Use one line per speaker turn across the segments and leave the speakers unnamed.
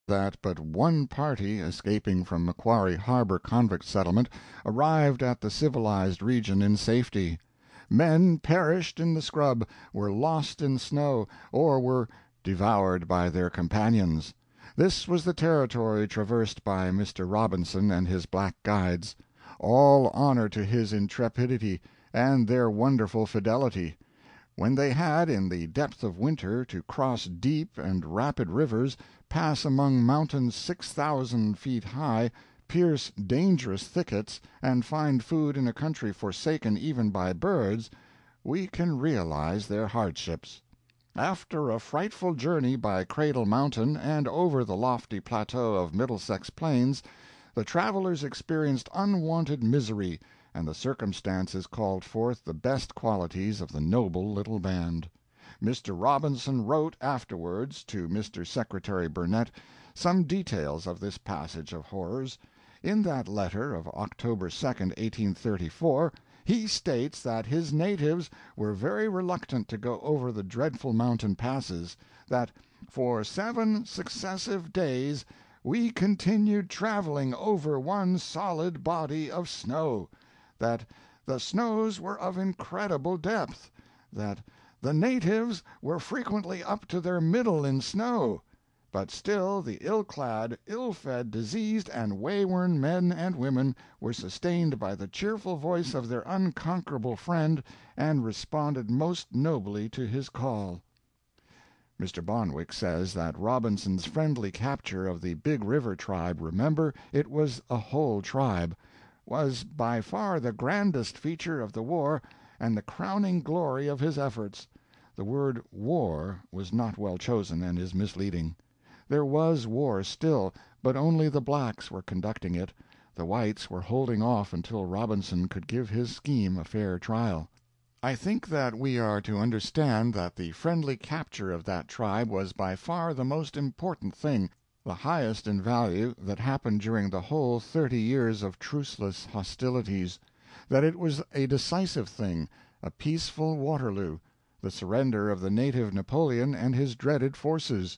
that but one party, escaping from Macquarie Harbor convict settlement, arrived at the civilized region in safety. Men perished in the scrub, were lost in snow, or were devoured by their companions. This was the territory traversed by Mr. Robinson and his black guides. All honor to his intrepidity and their wonderful fidelity. When they had, in the depth of winter, to cross deep and rapid rivers, pass among mountains 6,000 feet high, pierce dangerous thickets, and find food in a country forsaken even by birds, we can realize their hardships. After a frightful journey by Cradle Mountain and over the lofty plateau of Middlesex Plains, the travelers experienced unwonted misery, and the circumstances called forth the best qualities of the noble little band. Mr. Robinson wrote afterwards to Mr. Secretary Burnett some details of this passage of horrors. In that letter of October 2, 1834, he states that his natives were very reluctant to go over the dreadful mountain passes, that "for 7 successive days we continued traveling over one solid body of snow, that the snows were of incredible depth, that the natives were frequently up to their middle in snow, but still the ill-clad, ill-fed, diseased, and wayworn men and women were sustained by the cheerful voice of their unconquerable friend, and responded most nobly to his call." Mr. Bonwick says that Robinson's friendly capture of the Big River tribe, remember, it was a whole tribe, was by far the grandest feature of the war and the crowning glory of his efforts. The word "war" was not well chosen, and is misleading. There was war still, but only the blacks were conducting it, the whites were holding off until Robinson could give his scheme a fair trial. I think that we are to understand that the friendly capture of that tribe was by far the most important thing, the highest in value, that happened during the whole 30 years of truceless hostilities; that it was a decisive thing, a peaceful Waterloo, the surrender of the native Napoleon and his dreaded forces,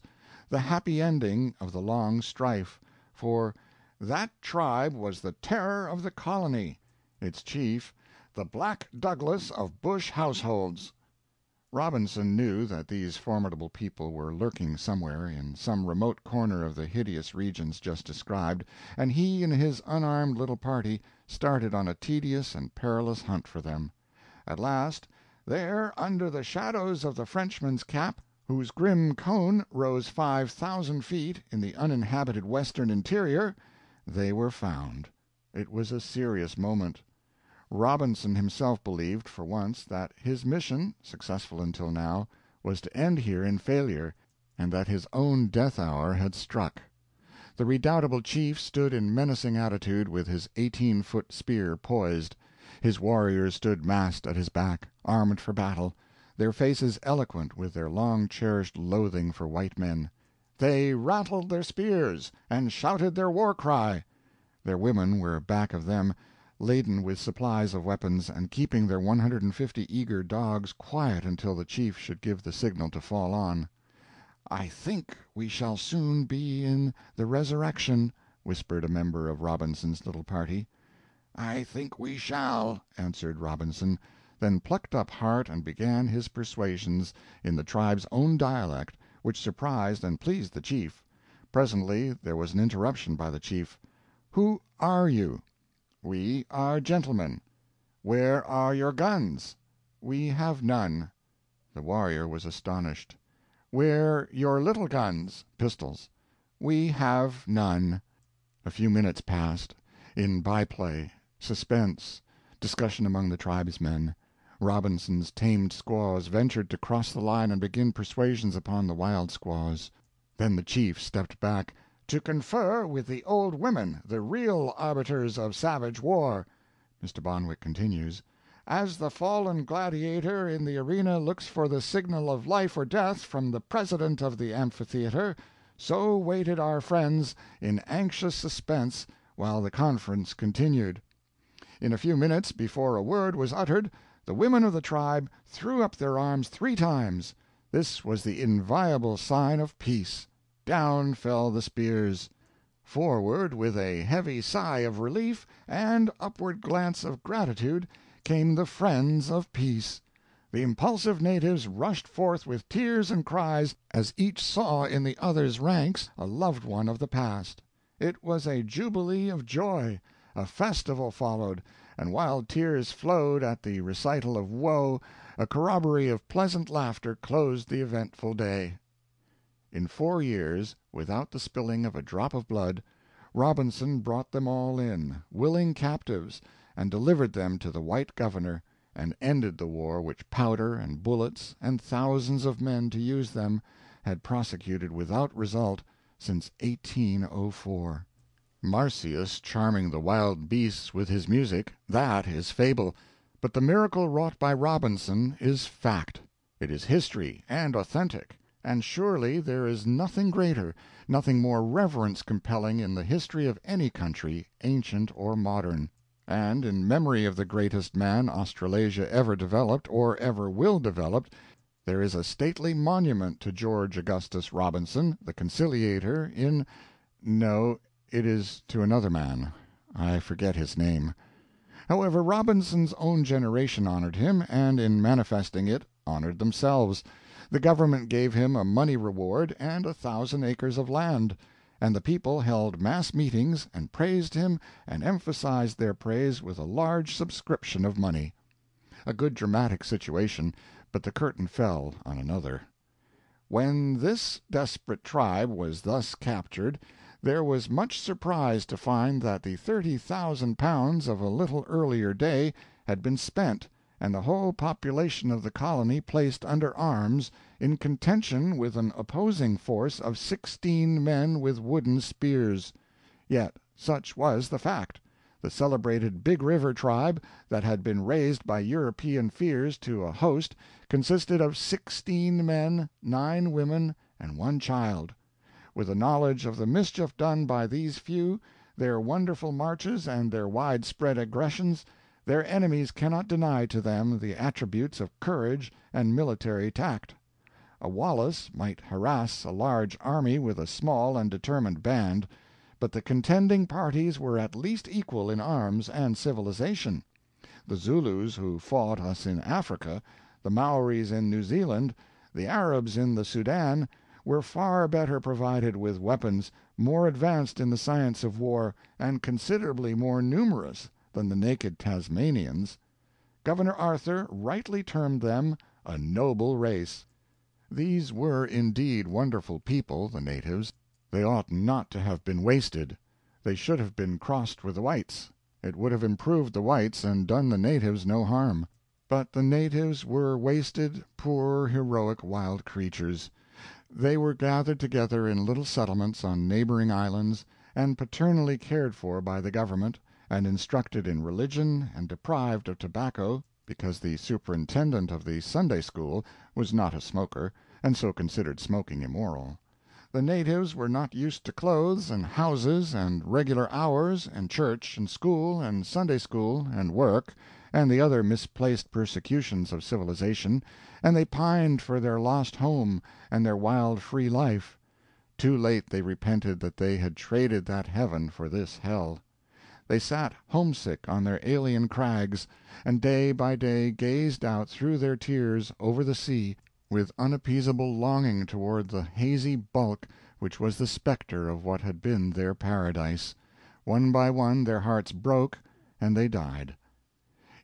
the happy ending of the long strife, for "that tribe was the terror of the colony, its chief the Black Douglas of bush households." Robinson knew that these formidable people were lurking somewhere, in some remote corner of the hideous regions just described, and he and his unarmed little party started on a tedious and perilous hunt for them. At last, there under the shadows of the Frenchman's Cap, whose grim cone rose 5,000 feet in the uninhabited western interior, they were found. It was a serious moment. Robinson himself believed, for once, that his mission, successful until now, was to end here in failure, and that his own death hour had struck. The redoubtable chief stood in menacing attitude with his 18-foot spear poised. His warriors stood massed at his back, armed for battle, their faces eloquent with their long-cherished loathing for white men. They rattled their spears and shouted their war-cry. Their women were back of them, laden with supplies of weapons, and keeping their 150 eager dogs quiet until the chief should give the signal to fall on. "I think we shall soon be in the resurrection," whispered a member of Robinson's little party. "I think we shall," answered Robinson, then plucked up heart and began his persuasions in the tribe's own dialect, which surprised and pleased the chief. Presently there was an interruption by the chief. "Who are you?" "We are gentlemen." "Where are your guns?" "We have none." The warrior was astonished. "Where your little guns?" "Pistols." "We have none." A few minutes passed, in byplay, suspense, discussion among the tribesmen. Robinson's tamed squaws ventured to cross the line and begin persuasions upon the wild squaws. Then the chief stepped back, "to confer with the old women, the real arbiters of savage war." Mr. Bonwick continues: "As the fallen gladiator in the arena looks for the signal of life or death from the president of the amphitheater, so waited our friends in anxious suspense while the conference continued. In a few minutes, before a word was uttered, the women of the tribe threw up their arms 3 times. This was the inviolable sign of peace. down fell the spears. Forward, with a heavy sigh of relief and upward glance of gratitude, came the friends of peace. The impulsive natives rushed forth with tears and cries, as each saw in the other's ranks a loved one of the past. It was a jubilee of joy. A festival followed, and while tears flowed at the recital of woe, a corroboree of pleasant laughter closed the eventful day. In 4 years, without the spilling of a drop of blood, Robinson brought them all in, willing captives, and delivered them to the white governor, and ended the war which powder and bullets, and thousands of men to use them, had prosecuted without result since 1804. Marsyas charming the wild beasts with his music, that is fable, but the miracle wrought by Robinson is fact. It is history, and authentic, and surely there is nothing greater, nothing more reverence-compelling in the history of any country, ancient or modern. And in memory of the greatest man Australasia ever developed, or ever will develop, there is a stately monument to George Augustus Robinson, the conciliator, no, it is to another man. I forget his name. However, Robinson's own generation honored him, and in manifesting it, honored themselves. The government gave him a money reward and 1,000 acres of land, and the people held mass meetings and praised him and emphasized their praise with a large subscription of money. A good dramatic situation, but the curtain fell on another. When this desperate tribe was thus captured, there was much surprise to find that the £30,000 of a little earlier day had been spent, and the whole population of the colony placed under arms, in contention with an opposing force of 16 men with wooden spears. Yet such was the fact. The celebrated Big River tribe, that had been raised by European fears to a host, consisted of 16 men, 9 women, and 1 child. With a knowledge of the mischief done by these few, their wonderful marches, and their widespread aggressions, their enemies cannot deny to them the attributes of courage and military tact. A Wallace might harass a large army with a small and determined band, but the contending parties were at least equal in arms and civilization. The Zulus who fought us in Africa, the Maoris in New Zealand, the Arabs in the Sudan, were far better provided with weapons, more advanced in the science of war, and considerably more numerous than the naked Tasmanians. Governor Arthur rightly termed them a noble race. These were indeed wonderful people, the natives. They ought not to have been wasted. They should have been crossed with the whites. It would have improved the whites and done the natives no harm. But the natives were wasted, poor, heroic wild creatures. They were gathered together in little settlements on neighboring islands, and paternally cared for by the government, and instructed in religion, and deprived of tobacco, because the superintendent of the Sunday school was not a smoker, and so considered smoking immoral. The natives were not used to clothes and houses and regular hours and church and school and Sunday school and work and the other misplaced persecutions of civilization, and they pined for their lost home and their wild free life. Too late they repented that they had traded that heaven for this hell. They sat homesick on their alien crags, and day by day gazed out through their tears over the sea, with unappeasable longing toward the hazy bulk which was the specter of what had been their paradise. One by one their hearts broke, and they died.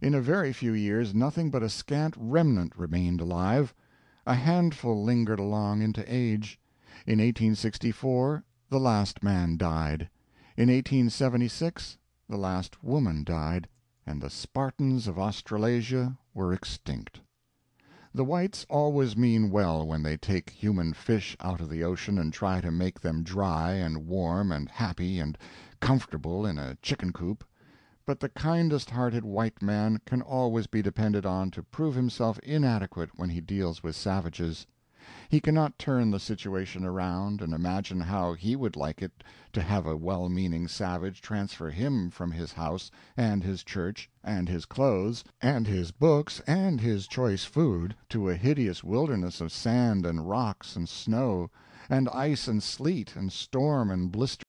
In a very few years nothing but a scant remnant remained alive. A handful lingered along into age. In 1864 the last man died. In 1876 the last woman died, and the Spartans of Australasia were extinct. The whites always mean well when they take human fish out of the ocean and try to make them dry and warm and happy and comfortable in a chicken coop, but the kindest-hearted white man can always be depended on to prove himself inadequate when he deals with savages. He cannot turn the situation around and imagine how he would like it to have a well-meaning savage transfer him from his house and his church and his clothes and his books and his choice food to a hideous wilderness of sand and rocks and snow, and ice and sleet and storm and blister.